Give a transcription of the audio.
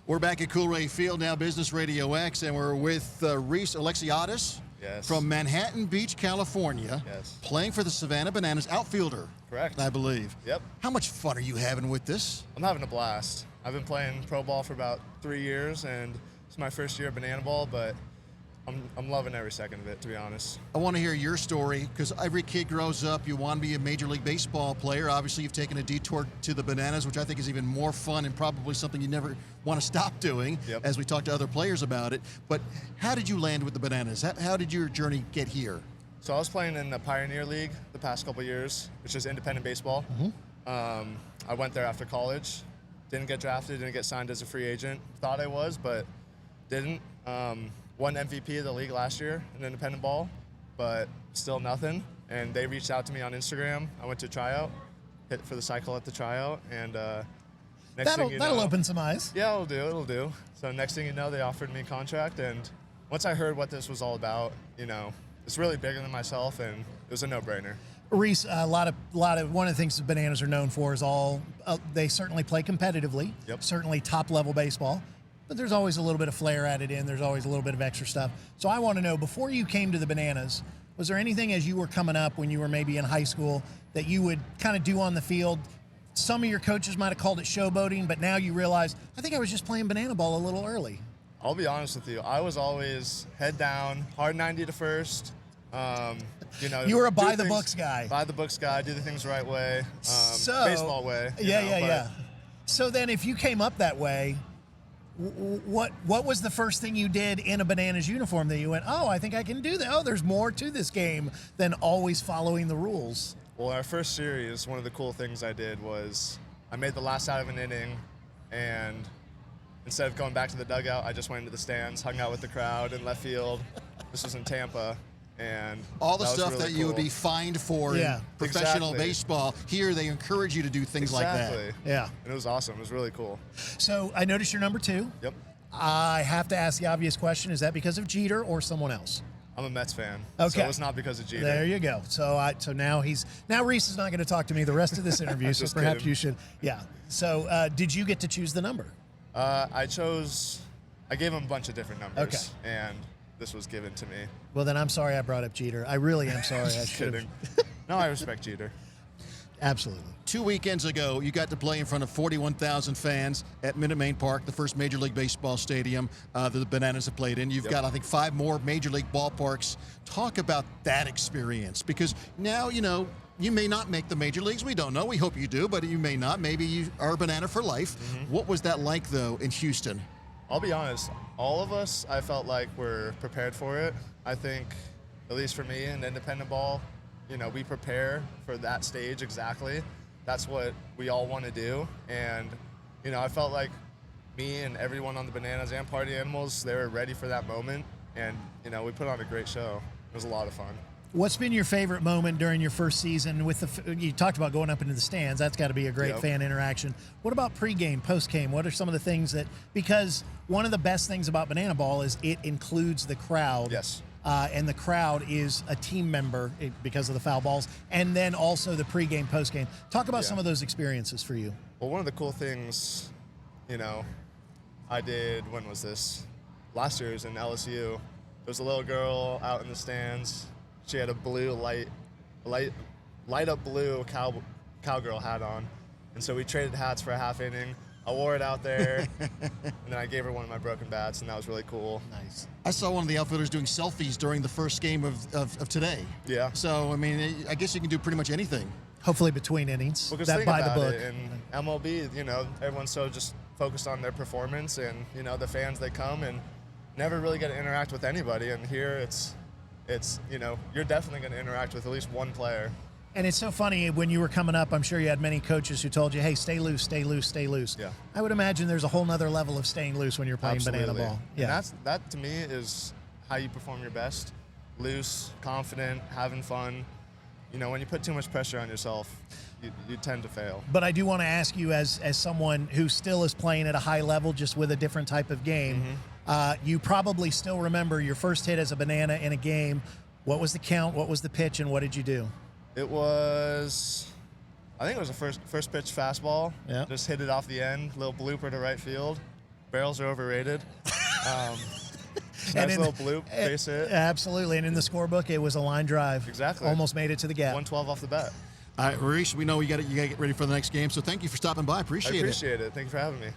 We're back at Coolray Field now, Business RadioX, and we're with Reese Alexiades from Manhattan Beach, California, playing for the Savannah Bananas, outfielder. Correct. I believe. Yep. How much fun are you having with this? I'm having a blast. I've been playing pro ball for about 3 years, and it's my first year of banana ball, but I'm loving every second of it, to be honest. I want to hear your story, because every kid grows up, you want to be a Major League Baseball player. Obviously, you've taken a detour to the Bananas, which I think is even more fun and probably something you never want to stop doing, as we talk to other players about it. But how did you land with the Bananas? How did your journey get here? So I was playing in the Pioneer League the past couple years, which is independent baseball. I went there after college. Didn't get drafted, didn't get signed as a free agent. Thought I was, but didn't. Won MVP of the league last year in independent ball, but still nothing. And they reached out to me on Instagram. I went to tryout, hit for the cycle at the tryout, and next thing you know, that'll open some eyes. Yeah, it'll do. So next thing you know, they offered me a contract, and once I heard what this was all about, it's really bigger than myself, and it was a no-brainer. Reese, one of the things the Bananas are known for is they certainly play competitively, certainly top-level baseball, but there's always a little bit of flair added in. There's always a little bit of extra stuff. So I want to know, before you came to the Bananas, was there anything as you were coming up when you were maybe in high school that you would kind of do on the field? Some of your coaches might have called it showboating, but now you realize, I think I was just playing banana ball a little early. I'll be honest with you. I was always head down, hard 90 to first. You were a by-the-books guy. By-the-books guy, do the things the right way, baseball way. Yeah. So then if you came up that way, what was the first thing you did in a Bananas uniform that you went, oh, I think I can do that. Oh, there's more to this game than always following the rules? Well, our first series, one of the cool things I did was I made the last out of an inning, and instead of going back to the dugout, I just went into the stands, hung out with the crowd in left field. This was in Tampa. And all the stuff really that you would be fined for in professional baseball, here they encourage you to do things like that. Yeah. And it was awesome. It was really cool. So I noticed you're number 2. Yep. I have to ask the obvious question. Is that because of Jeter or someone else? I'm a Mets fan. Okay. So it's not because of Jeter. There you go. So now Reese is not going to talk to me the rest of this interview, so perhaps kidding. You should. Yeah. So did you get to choose the number? I gave him a bunch of different numbers. Okay. And this was given to me. Well, then I'm sorry I brought up Jeter. I really am sorry. I should have. No, I respect Jeter. Absolutely. 2 weekends ago, you got to play in front of 41,000 fans at Minute Maid Park, the first Major League Baseball stadium that the Bananas have played in. You've got, I think, 5 more Major League ballparks. Talk about that experience, because now, you may not make the major leagues. We don't know. We hope you do, but you may not. Maybe you are a Banana for life. What was that like, though, in Houston? I'll be honest, all of us, I felt like we're prepared for it. I think, at least for me in independent ball, we prepare for that stage exactly. That's what we all want to do. And, I felt like me and everyone on the Bananas and Party Animals, they were ready for that moment. And, we put on a great show. It was a lot of fun. What's been your favorite moment during your first season you talked about going up into the stands. That's got to be a great fan interaction. What about pregame, postgame? What are some of the things because one of the best things about banana ball is it includes the crowd. Yes. And the crowd is a team member because of the foul balls, and then also the pregame, postgame. Talk about some of those experiences for you. Well, one of the cool things, I did, when was this? Last year was in LSU. There was a little girl out in the stands. She had a blue light up blue cowgirl hat on. And so we traded hats for a half inning. I wore it out there, and then I gave her one of my broken bats, and that was really cool. Nice. I saw one of the outfielders doing selfies during the first game of today. Yeah. So, I mean, I guess you can do pretty much anything. Hopefully between innings. Well, that by the book. In MLB, everyone's so just focused on their performance, and, the fans, they come and never really get to interact with anybody. And here it's you're definitely going to interact with at least one player. And it's so funny, when you were coming up, I'm sure you had many coaches who told you, hey, stay loose, stay loose, stay loose. Yeah. I would imagine there's a whole nother level of staying loose when you're playing banana ball. Yeah. And that, to me, is how you perform your best. Loose, confident, having fun. When you put too much pressure on yourself, you tend to fail. But I do want to ask you, as someone who still is playing at a high level, just with a different type of game, you probably still remember your first hit as a banana in a game. What was the count? What was the pitch? And what did you do? It was, I think it was a first pitch fastball. Yeah. Just hit it off the end, little blooper to right field. Barrels are overrated. And Nice in little bloop, base hit. Absolutely. And in the scorebook, it was a line drive. Exactly. Almost made it to the gap. 112 off the bat. All right, Reese, we know you got to get ready for the next game, so thank you for stopping by. I appreciate it. Thank you for having me.